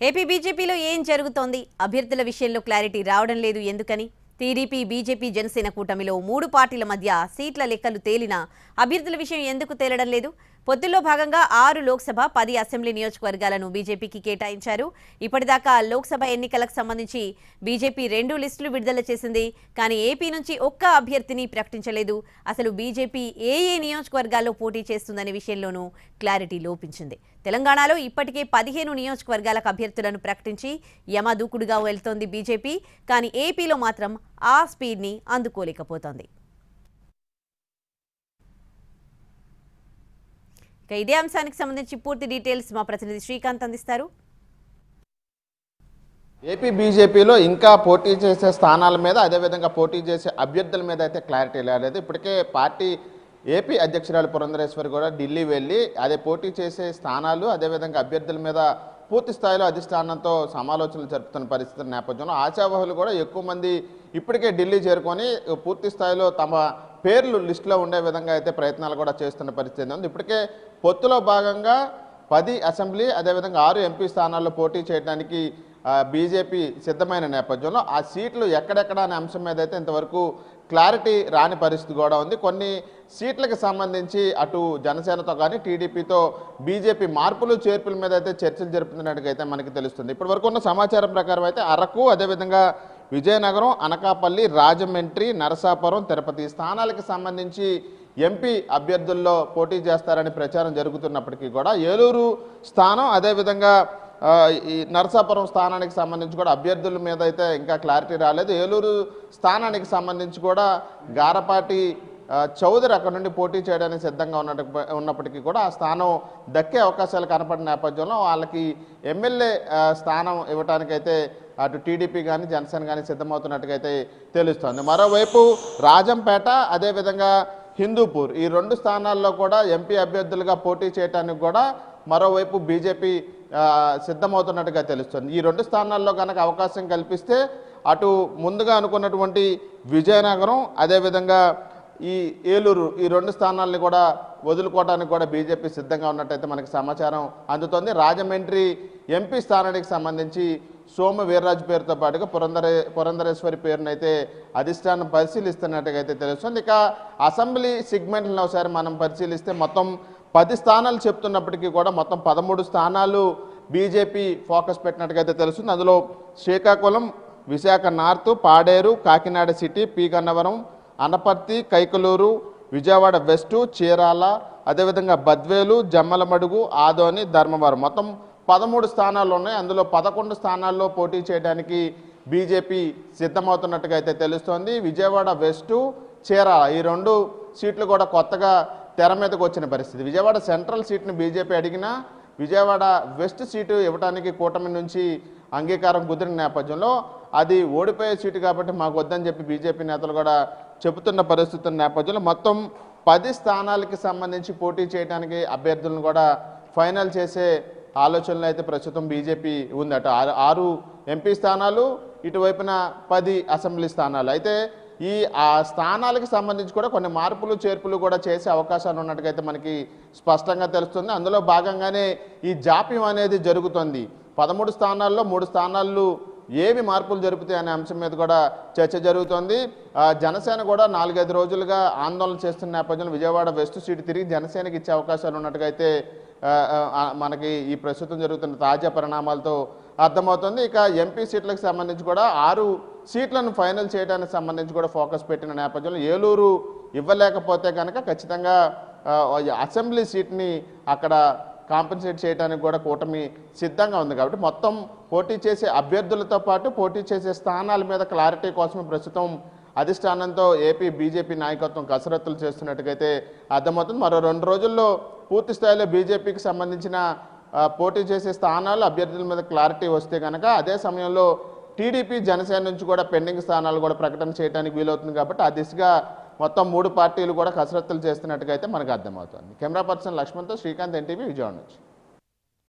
AP బీజేపీలో ఏం జరుగుతోంది? అభ్యర్థుల విషయంలో క్లారిటీ రావడం లేదు ఎందుకని? టీడీపీ, బీజేపీ, జనసేన కూటమిలో 3 పార్టీల మధ్య సీట్ల లెక్కలు తేలినా అభ్యర్థుల విషయం ఎందుకు తేలడం లేదు? పొత్తుల్లో భాగంగా 6 లోక్సభ, 10 అసెంబ్లీ నియోజకవర్గాలను బీజేపీకి కేటాయించారు. ఇప్పటిదాకా లోక్సభ ఎన్నికలకు సంబంధించి బీజేపీ 2 లిస్టులు విడుదల చేసింది. కానీ ఏపీ నుంచి ఒక్క అభ్యర్థిని ప్రకటించలేదు. అసలు బీజేపీ ఏ నియోజకవర్గాల్లో పోటీ చేస్తుందనే విషయంలోనూ క్లారిటీ లోపించింది. తెలంగాణలో ఇప్పటికే 15 నియోజకవర్గాలకు అభ్యర్థులను ప్రకటించి యమదూకుడుగా వెళ్తోంది బీజేపీ. కానీ ఏపీలో మాత్రం ఆ స్పీడ్ని అందుకోలేకపోతోంది. ఇదే అంశానికి సంబంధించి పూర్తి డీటెయిల్స్ మా ప్రతినిధి శ్రీకాంత్ అందిస్తారు. ఏపీ బీజేపీలో ఇంకా పోటీ చేసే స్థానాల మీద, అదేవిధంగా పోటీ చేసే అభ్యర్థుల మీద అయితే క్లారిటీ లేదు. ఇప్పటికే పార్టీ ఏపీ అధ్యక్షురాలు పురంధరేశ్వరి కూడా ఢిల్లీ వెళ్ళి అదే పోటీ చేసే స్థానాలు, అదేవిధంగా అభ్యర్థుల మీద పూర్తి స్థాయిలో అధిష్టానంతో సమాలోచనలు జరుపుతున్న పరిస్థితుల నేపథ్యంలో ఆశావహులు కూడా ఎక్కువ మంది ఇప్పటికే ఢిల్లీ చేరుకొని పూర్తి స్థాయిలో తమ పేర్లు లిస్టులో ఉండే విధంగా అయితే ప్రయత్నాలు కూడా చేస్తున్న పరిస్థితి ఉంది. ఇప్పటికే పొత్తులో భాగంగా 10 అసెంబ్లీ, అదేవిధంగా 6 ఎంపీ స్థానాల్లో పోటీ చేయడానికి బీజేపీ సిద్ధమైన నేపథ్యంలో ఆ సీట్లు ఎక్కడెక్కడ అనే అంశం మీద అయితే ఇంతవరకు క్లారిటీ రాని పరిస్థితి కూడా ఉంది. కొన్ని సీట్లకు సంబంధించి అటు జనసేనతో కానీ టీడీపీతో బీజేపీ మార్పులు చేర్పుల మీద అయితే చర్చలు జరుపుతున్నట్టుగా అయితే మనకి తెలుస్తుంది. ఇప్పటి వరకు ఉన్న సమాచారం ప్రకారం అయితే అరకు, అదేవిధంగా విజయనగరం, అనకాపల్లి, రాజమండ్రి, నరసాపురం, తిరుపతి స్థానాలకు సంబంధించి ఎంపీ అభ్యర్థుల్లో పోటీ చేస్తారని ప్రచారం జరుగుతున్నప్పటికీ కూడా ఏలూరు స్థానం, అదేవిధంగా ఈ నరసాపురం స్థానానికి సంబంధించి కూడా అభ్యర్థుల మీద అయితే ఇంకా క్లారిటీ రాలేదు. ఏలూరు స్థానానికి సంబంధించి కూడా గారపాటి చౌదరి అక్కడ నుండి పోటీ చేయడానికి సిద్ధంగా ఉన్నప్పటికీ కూడా ఆ స్థానం దక్కే అవకాశాలు కనపడిన నేపథ్యంలో వాళ్ళకి ఎమ్మెల్యే స్థానం ఇవ్వడానికైతే అటు టీడీపీ కానీ జనసేన కానీ సిద్ధమవుతున్నట్టుగా అయితే తెలుస్తోంది. మరోవైపు రాజంపేట, అదేవిధంగా హిందూపూర్ ఈ 2 స్థానాల్లో కూడా ఎంపీ అభ్యర్థులుగా పోటీ చేయడానికి కూడా మరోవైపు బీజేపీ సిద్ధమవుతున్నట్టుగా తెలుస్తుంది. ఈ 2 స్థానాల్లో కనుక అవకాశం కల్పిస్తే అటు ముందుగా అనుకున్నటువంటి విజయనగరం, అదేవిధంగా ఈ ఏలూరు ఈ 2 స్థానాలని కూడా వదులుకోవడానికి కూడా బీజేపీ సిద్ధంగా ఉన్నట్టయితే మనకి సమాచారం అందుతోంది. రాజమండ్రి ఎంపీ స్థానానికి సంబంధించి సోము వీర్రాజు పేరుతో పాటుగా పురంధరేశ్వరి పేరునైతే అధిష్టానం పరిశీలిస్తున్నట్టుగా అయితే తెలుస్తుంది. ఇక అసెంబ్లీ సెగ్మెంట్లను ఒకసారి మనం పరిశీలిస్తే మొత్తం 10 స్థానాలు చెప్తున్నప్పటికీ కూడా మొత్తం 13 స్థానాలు బీజేపీ ఫోకస్ పెట్టినట్టుగా అయితే తెలుస్తుంది. అందులో Srikakulam, Visakha north, Paderu, Kakinada city, P Gannavaram, Anaparthi, Kaikaluru, Vijayawada west, Chirala, అదేవిధంగా బద్వేలు, జమ్మలమడుగు, ఆదోని, ధర్మవరం మొత్తం 13 స్థానాలు ఉన్నాయి. అందులో 11 స్థానాల్లో పోటీ చేయడానికి బీజేపీ సిద్ధమవుతున్నట్టుగా అయితే తెలుస్తోంది. విజయవాడ వెస్టు, చీరాల ఈ 2 సీట్లు కూడా కొత్తగా తెర మీదకు వచ్చిన పరిస్థితి. విజయవాడ సెంట్రల్ సీట్ని బీజేపీ అడిగినా విజయవాడ వెస్ట్ సీటు ఇవ్వడానికి కూటమి నుంచి అంగీకారం కుదిరిన నేపథ్యంలో అది ఓడిపోయే సీటు కాబట్టి మాకు వద్దని చెప్పి బీజేపీ నేతలు కూడా చెబుతున్న పరిస్థితుల నేపథ్యంలో మొత్తం 10 స్థానాలకి సంబంధించి పోటీ చేయడానికి అభ్యర్థులను కూడా ఫైనల్ చేసే ఆలోచనలు అయితే ప్రస్తుతం బీజేపీ ఉందట. 6 ఎంపీ స్థానాలు, ఇటువైపున 10 అసెంబ్లీ స్థానాలు. అయితే ఈ స్థానాలకు సంబంధించి కూడా కొన్ని మార్పులు చేర్పులు కూడా చేసే అవకాశాలు ఉన్నట్టుగా మనకి స్పష్టంగా తెలుస్తుంది. అందులో భాగంగానే ఈ జాప్యం అనేది జరుగుతుంది. 13 స్థానాల్లో 3 స్థానాలు ఏవి మార్పులు జరుపుతాయి అనే అంశం మీద కూడా చర్చ జరుగుతోంది. జనసేన కూడా 4-5 రోజులుగా ఆందోళన చేస్తున్న నేపథ్యంలో విజయవాడ వెస్ట్ సీటు తిరిగి జనసేనకి ఇచ్చే అవకాశాలు ఉన్నట్టుగా అయితే మనకి ఈ ప్రస్తుతం జరుగుతున్న తాజా పరిణామాలతో అర్థమవుతుంది. ఇక ఎంపీ సీట్లకు సంబంధించి కూడా 6 సీట్లను ఫైనల్ చేయడానికి సంబంధించి కూడా ఫోకస్ పెట్టిన నేపథ్యంలో ఏలూరు ఇవ్వలేకపోతే కనుక ఖచ్చితంగా అసెంబ్లీ సీట్ని అక్కడ కాంపెన్సేట్ చేయడానికి కూడా కూటమి సిద్ధంగా ఉంది. కాబట్టి మొత్తం పోటీ చేసే అభ్యర్థులతో పాటు పోటీ చేసే స్థానాల మీద క్లారిటీ కోసం ప్రస్తుతం అధిష్టానంతో ఏపీ బీజేపీ నాయకత్వం కసరత్తులు చేస్తున్నట్టుగైతే అర్థమవుతుంది. మరో 2 రోజుల్లో పూర్తి స్థాయిలో బీజేపీకి సంబంధించిన పోటీ చేసే స్థానాలు అభ్యర్థుల మీద క్లారిటీ వస్తే కనుక అదే సమయంలో టీడీపీ జనసేన నుంచి కూడా పెండింగ్ స్థానాలు కూడా ప్రకటన చేయడానికి వీలవుతుంది. కాబట్టి ఆ దిశగా మొత్తం 3 పార్టీలు కూడా కసరత్తులు చేస్తున్నట్టుగా అయితే మనకు అర్థమవుతుంది. కెమెరా పర్సన్ లక్ష్మణ్తో శ్రీకాంత్, ఎన్టీవీ, విజయవాడ నుంచి.